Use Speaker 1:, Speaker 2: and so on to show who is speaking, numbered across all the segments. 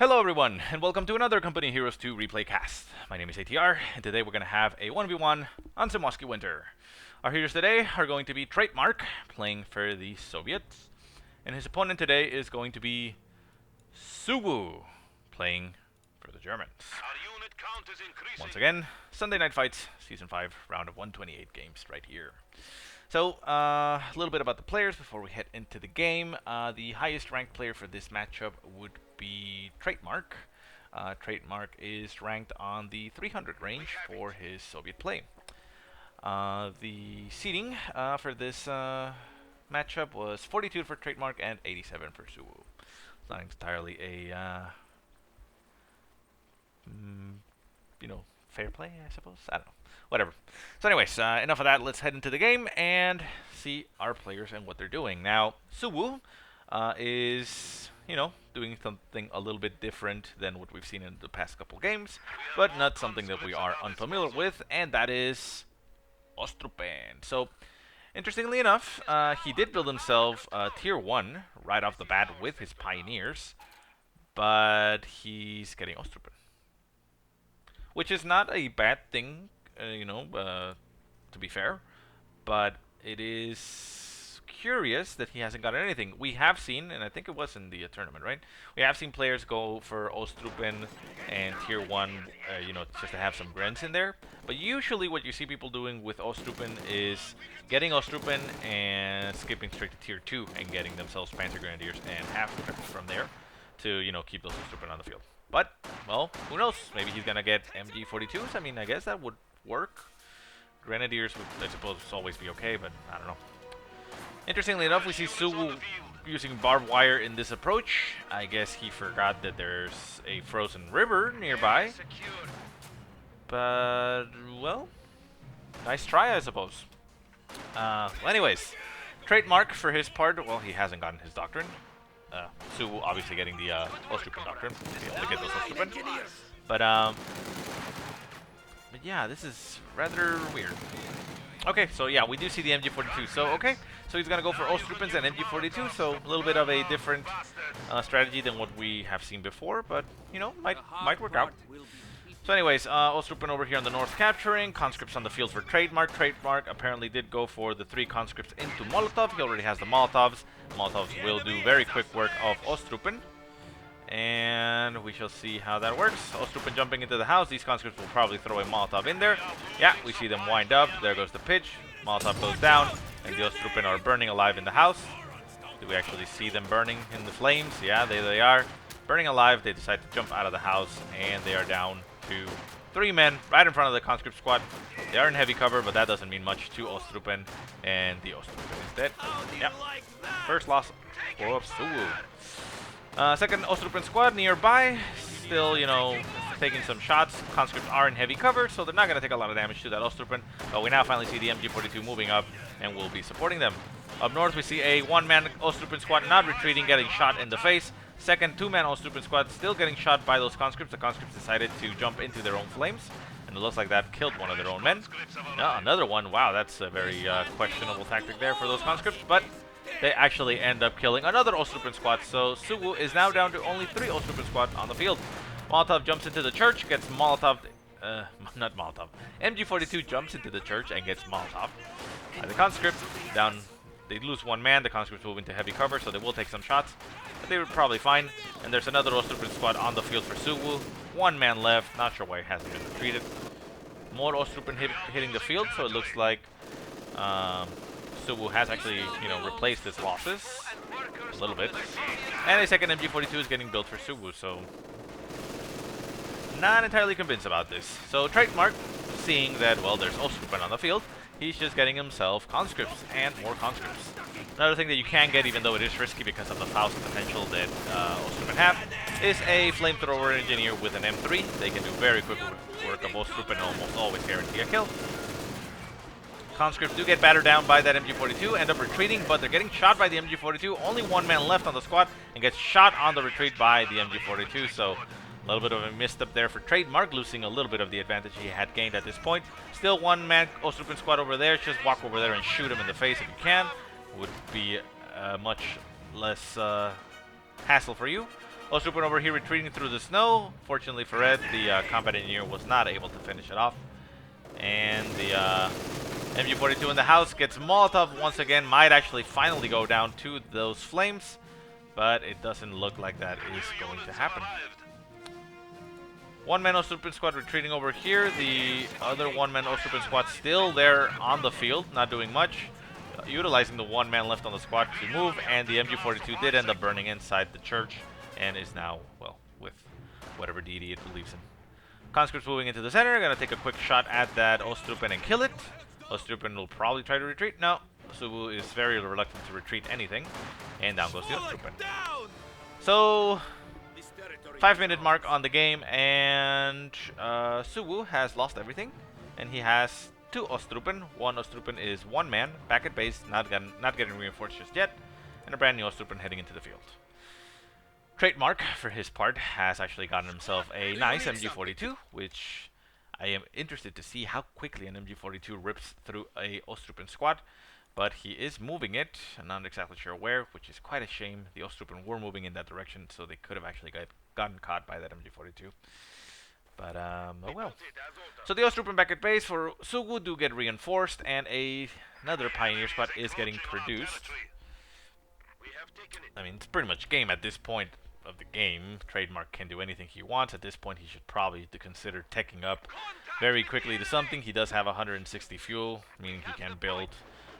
Speaker 1: Hello everyone, and welcome to another Company Heroes 2 replay cast. My name is ATR, and today we're going to have a 1v1 on Semoskiy Winter. Our heroes today are going to be TradeMrk, playing for the Soviets, and his opponent today is going to be Suwu, playing for the Germans. Once again, Sunday Night Fights, Season 5, round of 128 games right here. So, a little bit about the players before we head into the game. The highest ranked player for this matchup would be TradeMrk. TradeMrk is ranked on the 300 range for his Soviet play. The seeding for this matchup was 42 for TradeMrk and 87 for Suwu. It's not entirely a, fair play, I suppose? I don't know. Whatever. So anyways, enough of that. Let's head into the game and see our players and what they're doing. Now, Suwu is, doing something a little bit different than what we've seen in the past couple games, but not something that we are unfamiliar with, and that is Ostrupen. So, interestingly enough, he did build himself Tier 1 right off the bat with his Pioneers, but he's getting Ostrupen, which is not a bad thing, to be fair, but it is curious that he hasn't gotten anything. We have seen, and I think it was in the tournament, right? We have seen players go for Ostrupen and Tier 1, just to have some grins in there. But usually what you see people doing with Ostrupen is getting Ostrupen and skipping straight to Tier 2 and getting themselves Panzer Grenadiers and half from there to, keep those Ostrupen on the field. But, well, who knows? Maybe he's going to get MG42s. I mean, I guess that would work. Grenadiers would, I suppose, always be okay, but I don't know. Interestingly enough, we see Suwu using barbed wire in this approach. I guess he forgot that there's a frozen river nearby. But, well, nice try, I suppose. Anyways, TradeMrk, for his part, well, he hasn't gotten his doctrine. Suwu obviously getting the Ostrupen doctrine, to be able to get those Ostrupen. But yeah, this is rather weird. Okay, so yeah, we do see the MG42. So, okay, so he's going to go for Ostrupens and MG42, so a little bit of a different strategy than what we have seen before, but, might work out. So anyways, Ostrupen over here on the north capturing, conscripts on the field for TradeMrk. TradeMrk apparently did go for the 3 conscripts into Molotov. He already has the Molotovs. Molotovs will do very quick work of Ostrupen. And we shall see how that works. Ostrupen jumping into the house. These conscripts will probably throw a Molotov in there. Yeah, we see them wind up. There goes the pitch. Molotov goes down. And the Ostrupen are burning alive in the house. Do we actually see them burning in the flames? Yeah, there they are. Burning alive. They decide to jump out of the house. And they are down to 3 men right in front of the conscript squad. They are in heavy cover, but that doesn't mean much to Ostrupen. And the Ostrupen is dead. Yep. First loss for Suwu. Second Ostrupen squad nearby, still, taking some shots. Conscripts are in heavy cover, so they're not going to take a lot of damage to that Ostrupen. But we now finally see the MG42 moving up, and we'll be supporting them. Up north, we see a 1-man Ostrupen squad not retreating, getting shot in the face. Second 2-man Ostrupen squad still getting shot by those conscripts. The conscripts decided to jump into their own flames, and it looks like that killed one of their own men. No, another one. Wow, that's a very questionable tactic there for those conscripts, but they actually end up killing another Ostrupen squad, so Suwu is now down to only 3 Ostrupen squad on the field. Molotov jumps into the church, gets Molotov, not Molotov. MG42 jumps into the church and gets Molotov. The conscript down, they lose 1 man, the conscripts move into heavy cover, so they will take some shots, but they were probably fine. And there's another Ostrupen squad on the field for Suwu. 1 man left, not sure why it hasn't been retreated. More Ostrupen hitting the field, so it looks like Suwu has actually, replaced his losses a little bit. And a second MG42 is getting built for Suwu, so not entirely convinced about this. So TradeMrk, seeing that, well, there's Ostrupen on the field, he's just getting himself conscripts and more conscripts. Another thing that you can get, even though it is risky because of the thousand potential that Ostrupen have, is a flamethrower engineer with an M3. They can do very quick work of Ostrupen and almost always guarantee a kill. Conscripts do get battered down by that MG42, end up retreating, but they're getting shot by the MG42. Only 1 man left on the squad and gets shot on the retreat by the MG42, so a little bit of a misstep there for TradeMrk, losing a little bit of the advantage he had gained at this point. Still 1 man Ostrupen squad over there. Just walk over there and shoot him in the face if you can. Would be much less hassle for you. Ostrupin over here retreating through the snow. Fortunately for Red, the combat engineer was not able to finish it off. And the MG42 in the house gets Molotov once again. Might actually finally go down to those flames, but it doesn't look like that is going to happen. One-man Ostrupin squad retreating over here. The other one-man Ostrupin squad still there on the field, not doing much. Utilizing the one man left on the squad to move, and the MG42 did end up burning inside the church and is now, well, with whatever deity it believes in. Conscripts moving into the center, gonna take a quick shot at that Ostrupin and kill it. Ostrupin will probably try to retreat. No, Subu is very reluctant to retreat anything, and down goes the Ostrupin. So, 5-minute mark on the game, and Subu has lost everything, and he has 2 Ostrupin. One Ostrupin is one man, back at base, not getting reinforced just yet, and a brand new Ostrupin heading into the field. TradeMrk, for his part, has actually gotten himself a nice MG42, which I am interested to see how quickly an MG42 rips through a Ostrupin squad, but he is moving it. I'm not exactly sure where, which is quite a shame. The Ostrupin were moving in that direction, so they could have actually gotten caught by that MG42. But, oh well. So the Ostrupin back at base for Sugu do get reinforced, and another Pioneer squad is getting produced. I mean, it's pretty much game at this point of the game. TradeMrk can do anything he wants. At this point, he should probably consider teching up very quickly to something. He does have 160 fuel, meaning he can build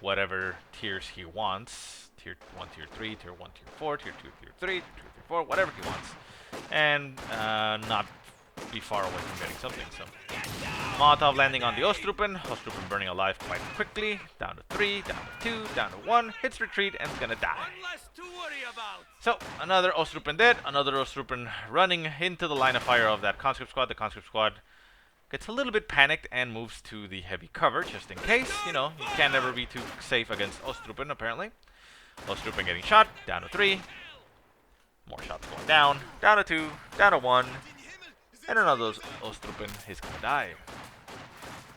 Speaker 1: whatever tiers he wants. Tier 1, Tier 3, Tier 1, Tier 4, Tier 2, Tier 3, Tier 3, 4, whatever he wants. And not be far away from getting something. So Molotov landing on the Ostrupin. Ostrupin burning alive quite quickly. Down to 3, down to 2, down to 1. Hits retreat and is gonna die. So another Ostrupin dead. Another Ostrupin running into the line of fire of that conscript squad. The conscript squad gets a little bit panicked and moves to the heavy cover just in case. You know, you can never be too safe against Ostrupin apparently. Ostrupin getting shot. Down to 3. More shots going down. Down to 2. Down to 1. And another Ostrupin is gonna die.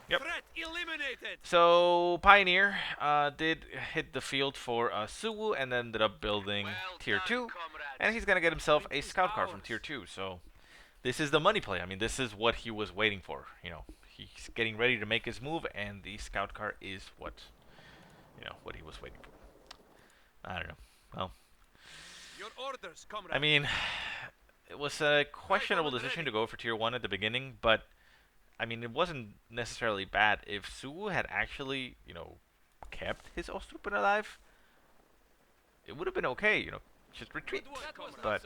Speaker 1: Yep. So Pioneer did hit the field for Suwu and ended up building Tier 2. And he's gonna get himself a scout car from Tier 2. So this is the money play. I mean, this is what he was waiting for. You know, he's getting ready to make his move, and the scout car is what, you know, what he was waiting for. I don't know. Well, I mean, it was a questionable decision to go for Tier 1 at the beginning, but I mean, it wasn't necessarily bad. If Suwu had actually, you know, kept his Ostrupin alive, it would have been okay, you know, just retreat. But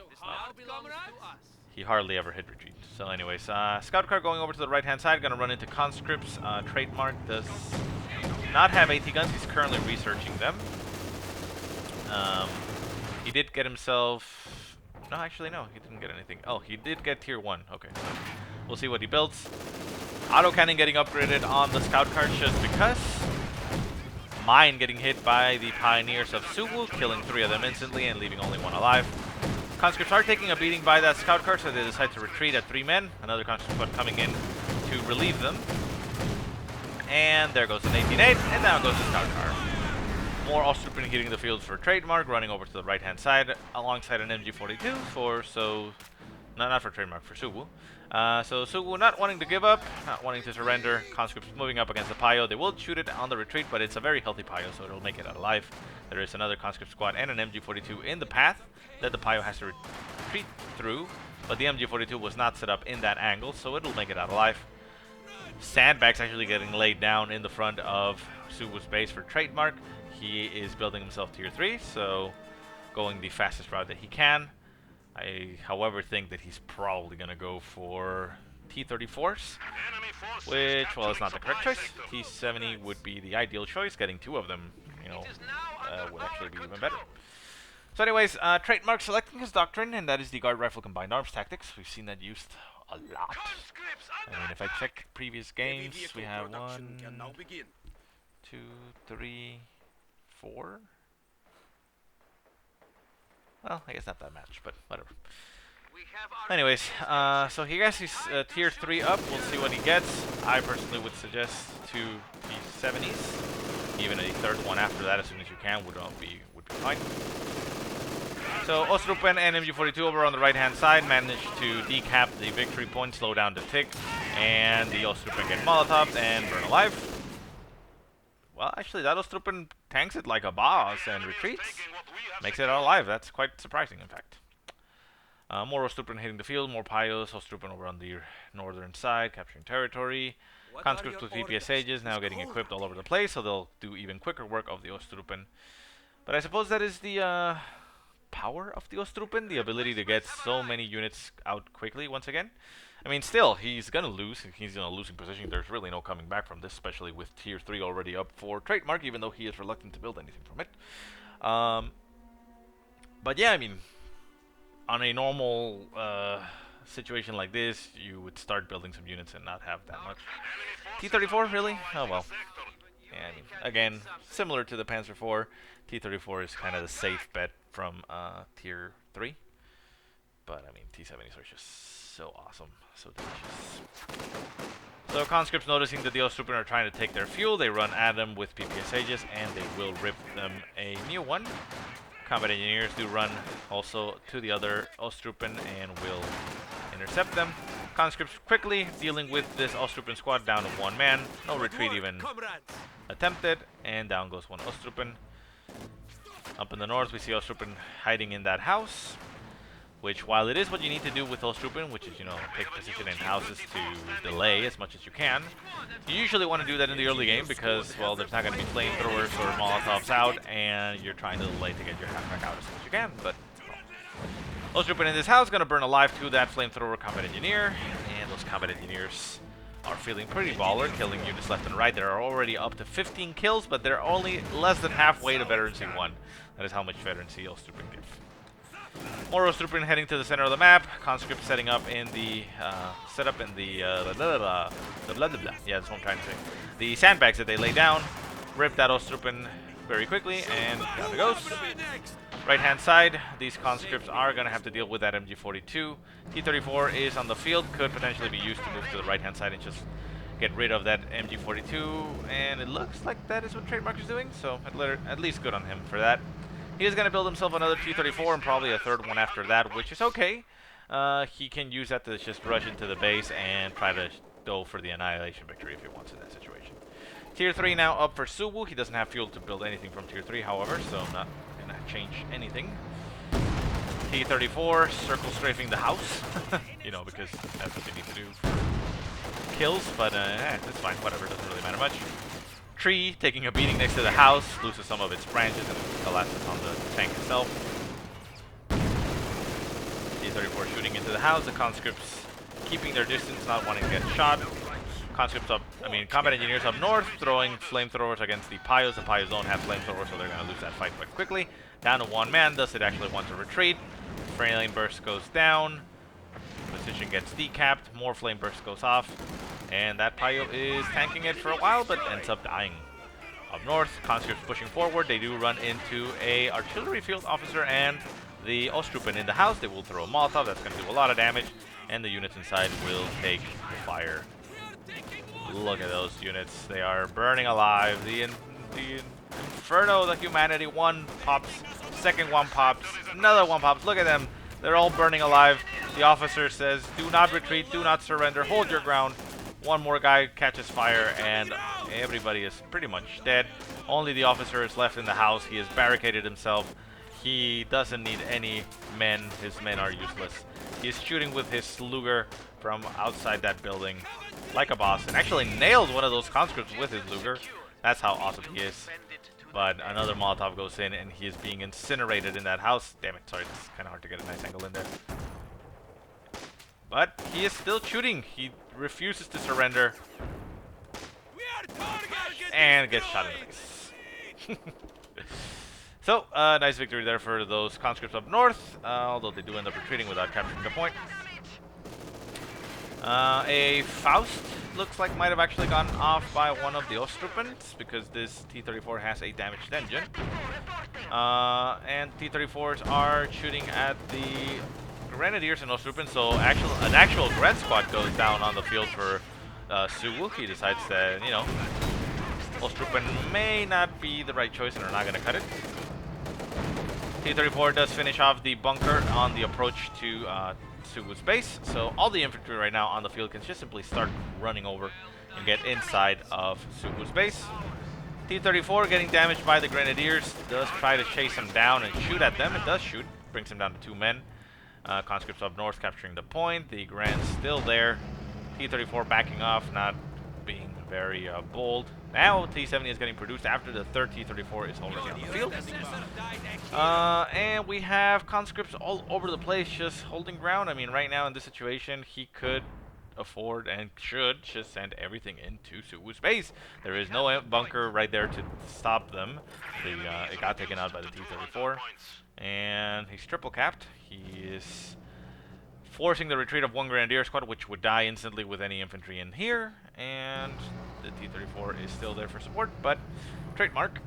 Speaker 1: he hardly ever hit retreat. So anyways, scout car going over to the right-hand side, gonna run into conscripts. TradeMrk does not have AT guns. He's currently researching them. He did get himself... No, actually, no. He didn't get anything. Oh, he did get Tier 1. Okay, so we'll see what he builds. Autocannon getting upgraded on the scout cars just because. Mine getting hit by the Pioneers of Suwu, killing 3 of them instantly and leaving only 1 alive. Conscripts are taking a beating by that scout car, so they decide to retreat at 3 men. Another conscript squad coming in to relieve them. And there goes an 18-8, and down goes the scout car. More Ostrupin hitting the field for TradeMrk, running over to the right-hand side alongside an MG42 not for TradeMrk, for Suwu. So Suwu not wanting to give up, not wanting to surrender. Conscripts moving up against the Pio. They will shoot it on the retreat, but it's a very healthy Pio, so it'll make it out alive. There is another conscript squad and an MG42 in the path that the Pio has to retreat through, but the MG42 was not set up in that angle, so it'll make it out alive. Sandbags actually getting laid down in the front of Suwu's base for TradeMrk. He is building himself Tier 3, so going the fastest route that he can. I, however, think that he's probably going to go for T-34s, which, well, is not the correct choice. T-70 would be the ideal choice. Getting 2 of them, you know, would actually be even better. So anyways, TradeMrk selecting his doctrine, and that is the guard rifle combined arms tactics. We've seen that used a lot. I mean, if I check previous games, we have 1, 2, 3, 4. Well, I guess not that much, but whatever. Anyways, so he gets his Tier 3 up. We'll see what he gets. I personally would suggest 2 T-70s. Even a third one after that, as soon as you can, would be fine. So Ostrupen and MG42 over on the right-hand side managed to decap the victory point, slow down the tick, and the Ostrupen get Molotov and burn alive. Well, actually, that Ostrupen tanks it like a boss and retreats. Makes it out alive. That's quite surprising, in fact. More Ostrupen hitting the field, more Pyos. Ostrupen over on the northern side, capturing territory. Conscripts with PPS Sages now getting equipped all over the place, so they'll do even quicker work of the Ostrupen. But I suppose that is the power of the Ostrupen, the ability to get so many units out quickly once again. I mean, still, he's going to lose. He's in a losing position. There's really no coming back from this, especially with Tier 3 already up for TradeMrk, even though he is reluctant to build anything from it. But yeah, I mean, on a normal situation like this, you would start building some units and not have that much. T-34, really? Oh, well. Yeah, I mean, again, similar to the Panzer IV, T-34 is kind of the safe bet from Tier 3. But, I mean, T-70s are just so awesome, so delicious. So, conscripts noticing that the Ostrupen are trying to take their fuel, they run at them with PPS Sages, and they will rip them a new one. Combat engineers do run also to the other Ostrupen and will intercept them. Conscripts quickly dealing with this Ostrupen squad down to one man. No retreat even attempted, and down goes one Ostrupen. Up in the north, we see Ostrupen hiding in that house, which, while it is what you need to do with Ostrupen, which is, you know, take position in houses to delay as much as you can, you usually want to do that in the early game because, well, there's not going to be flamethrowers or Molotovs out, and you're trying to delay to get your halfback out as much as you can, but Ostrupen in this house going to burn alive to that flamethrower combat engineer, and those combat engineers are feeling pretty baller, killing units left and right. They're already up to 15 kills, but they're only less than halfway to Veterancy 1. That is how much Veterancy Ostrupen give. More Ostrupen heading to the center of the map. Conscript setting up in the setup in the yeah, that's what I'm trying to say. The sandbags that they lay down, rip that Ostrupen very quickly, and down it goes. Right hand side, these conscripts are going to have to deal with that MG42. T-34 is on the field, could potentially be used to move to the right hand side and just get rid of that MG42, and it looks like that is what TradeMrk is doing, so at least good on him for that. He is going to build himself another T-34 and probably a third one after that, which is okay. He can use that to just rush into the base and try to go for the annihilation victory if he wants in that situation. Tier 3 now up for Suwu. He doesn't have fuel to build anything from Tier 3, however, so not going to change anything. T-34 circle strafing the house, you know, because that's what you need to do for kills, but it's fine, whatever, doesn't really matter much. Tree taking a beating next to the house, loses some of its branches and collapses on the tank itself. T-34 shooting into the house, the conscripts keeping their distance, not wanting to get shot. Conscripts up, combat engineers up north, throwing flamethrowers against the Pyos. The Pyos don't have flamethrowers, so they're going to lose that fight quite quickly. Down to one man, thus it actually wants to retreat. Flame burst goes down. Position gets decapped, more flame burst goes off. And that Pyo is tanking it for a while, but ends up dying. Up north, conscripts pushing forward. They do run into a artillery field officer and the Ostrupen in the house. They will throw a Molotov. That's going to do a lot of damage. And the units inside will take the fire. Look at those units. They are burning alive. The Inferno, the Humanity, one pops. Second one pops. Another one pops. Look at them. They're all burning alive. The officer says, do not retreat. Do not surrender. Hold your ground. One more guy catches fire, and everybody is pretty much dead. Only the officer is left in the house. He has barricaded himself. He doesn't need any men. His men are useless. He's shooting with his Luger from outside that building like a boss, and actually nailed one of those conscripts with his Luger. That's how awesome he is. But another Molotov goes in, and he is being incinerated in that house. Damn it, sorry, it's kind of hard to get a nice angle in there. But he is still shooting. He refuses to surrender. And gets shot in the face. So, nice victory there for those conscripts up north, although they do end up retreating without capturing the point. A Faust looks like might have actually gone off by one of the Ostrupens, because this T-34 has a damaged engine. And T-34s are shooting at the Grenadiers and Ostrupen, so an actual Gren squad goes down on the field for Suwu. He decides that, you know, Ostrupen may not be the right choice and are not going to cut it. T-34 does finish off the bunker on the approach to Suwu's base, so all the infantry right now on the field can just simply start running over and get inside of Suwu's base. T-34 getting damaged by the Grenadiers, does try to chase him down and shoot at them. It does shoot, brings him down to 2 men. Conscripts up north capturing the point. The Grand's still there. T-34 backing off, not being very bold. Now T-70 is getting produced after the third T-34 is already on the field. And we have conscripts all over the place just holding ground. I mean, right now in this situation, he could afford and should just send everything into Suwu's base. There is no bunker right there to stop them. It got taken out by the T-34. And he's triple capped. He is forcing the retreat of 1 Grenadier squad, which would die instantly with any infantry in here. And the T-34 is still there for support, but TradeMrk,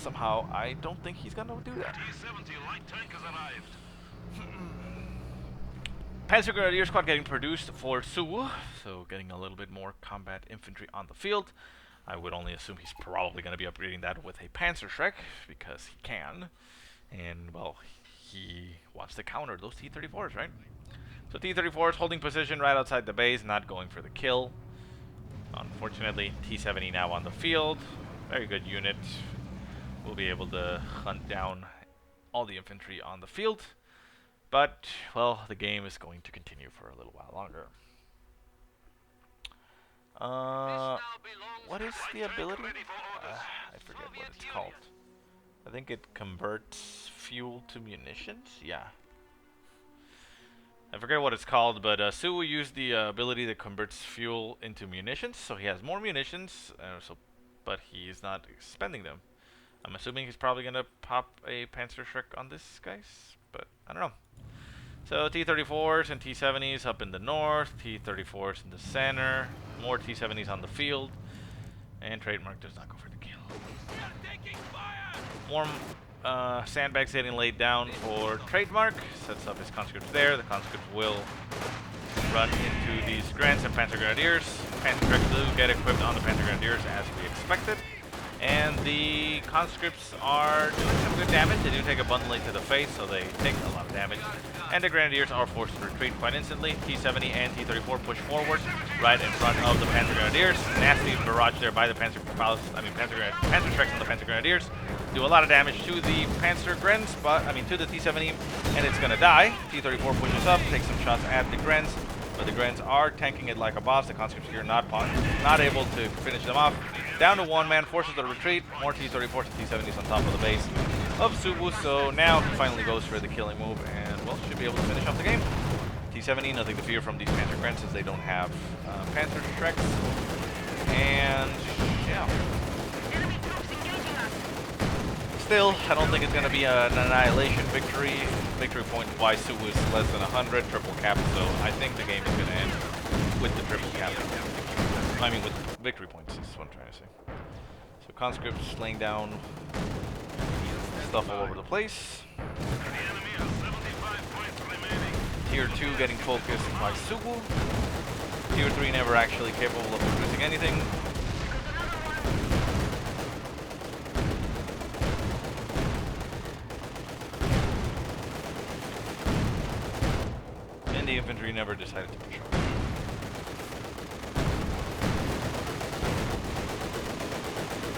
Speaker 1: somehow, I don't think he's gonna do that.
Speaker 2: T-70 light tank has arrived.
Speaker 1: Panzer Grenadier squad getting produced for Suwu, so getting a little bit more combat infantry on the field. I would only assume he's probably going to be upgrading that with a Panzerschreck, because he can. And, well, he wants to counter those T-34s, right? So T-34 is holding position right outside the base, not going for the kill. Unfortunately, T-70 now on the field. Very good unit. We'll be able to hunt down all the infantry on the field. But, well, the game is going to continue for a little while longer. What is the ability? I forget what it's called. I think it converts fuel to munitions? Yeah. I forget what it's called, but Suwu used the ability that converts fuel into munitions, so he has more munitions, but he's not spending them. I'm assuming he's probably going to pop a Panzerschreck on this, guys, but I don't know. So T-34s and T-70s up in the north, T-34s in the center, more T-70s on the field, and TradeMrk does not go for the kill. More sandbags getting laid down for TradeMrk, sets up his conscripts there. The conscripts will run into these Grants and Panzer Grenadiers. Panzerschrecks do get equipped on the Panzer Grenadiers as we expected. And the conscripts are doing some good damage. They do take a bundling to the face, so they take a lot of damage. And the Grenadiers are forced to retreat quite instantly. T-70 and T-34 push forward right in front of the Panzer Grenadiers. Nasty barrage there by the Panzerschrecks on the Panzer Grenadiers. Do a lot of damage to the Panzer Grens, to the T-70, and it's gonna die. T-34 pushes up, takes some shots at the Grens, but the Grens are tanking it like a boss. The conscripts here not able to finish them off. Down to 1 man, forces the retreat. More T-34s and T-70s on top of the base of Suwu. So now he finally goes for the killing move and, well, should be able to finish off the game. T-70, nothing to fear from these Panzer Grens since they don't have Panzerschrecks. And, yeah. Still, I don't think it's going to be an annihilation victory. Victory point-wise, Suwu is less than 100, triple cap, so I think the game is going to end with the triple cap. I mean, with victory points is what I'm trying to say. So conscripts laying down stuff all over the place. Tier 2 getting focused by Suwu. Tier 3 never actually capable of producing anything. And the infantry never decided to push on.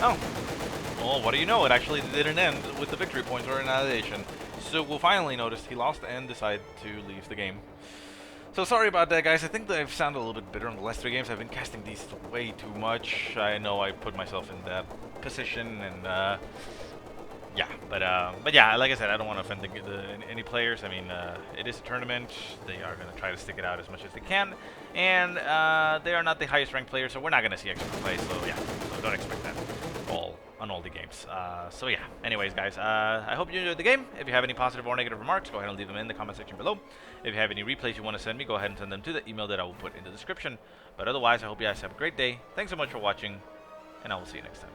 Speaker 1: Oh, well, what do you know? It actually didn't end with the victory points or annihilation. So we'll finally notice he lost and decided to leave the game. So sorry about that, guys. I think that I've sounded a little bit bitter on the last 3 games. I've been casting these way too much. I know I put myself in that position, and yeah. But yeah, like I said, I don't want to offend any players. I mean, it is a tournament. They are going to try to stick it out as much as they can, and they are not the highest ranked players, so we're not going to see extra play. So yeah, so don't expect that on all the games. So yeah, anyways, guys, I hope you enjoyed the game. If you have any positive or negative remarks, go ahead and leave them in the comment section below. If you have any replays you want to send me, go ahead and send them to the email that I will put in the description. But otherwise, I hope you guys have a great day. Thanks so much for watching, and I will see you next time.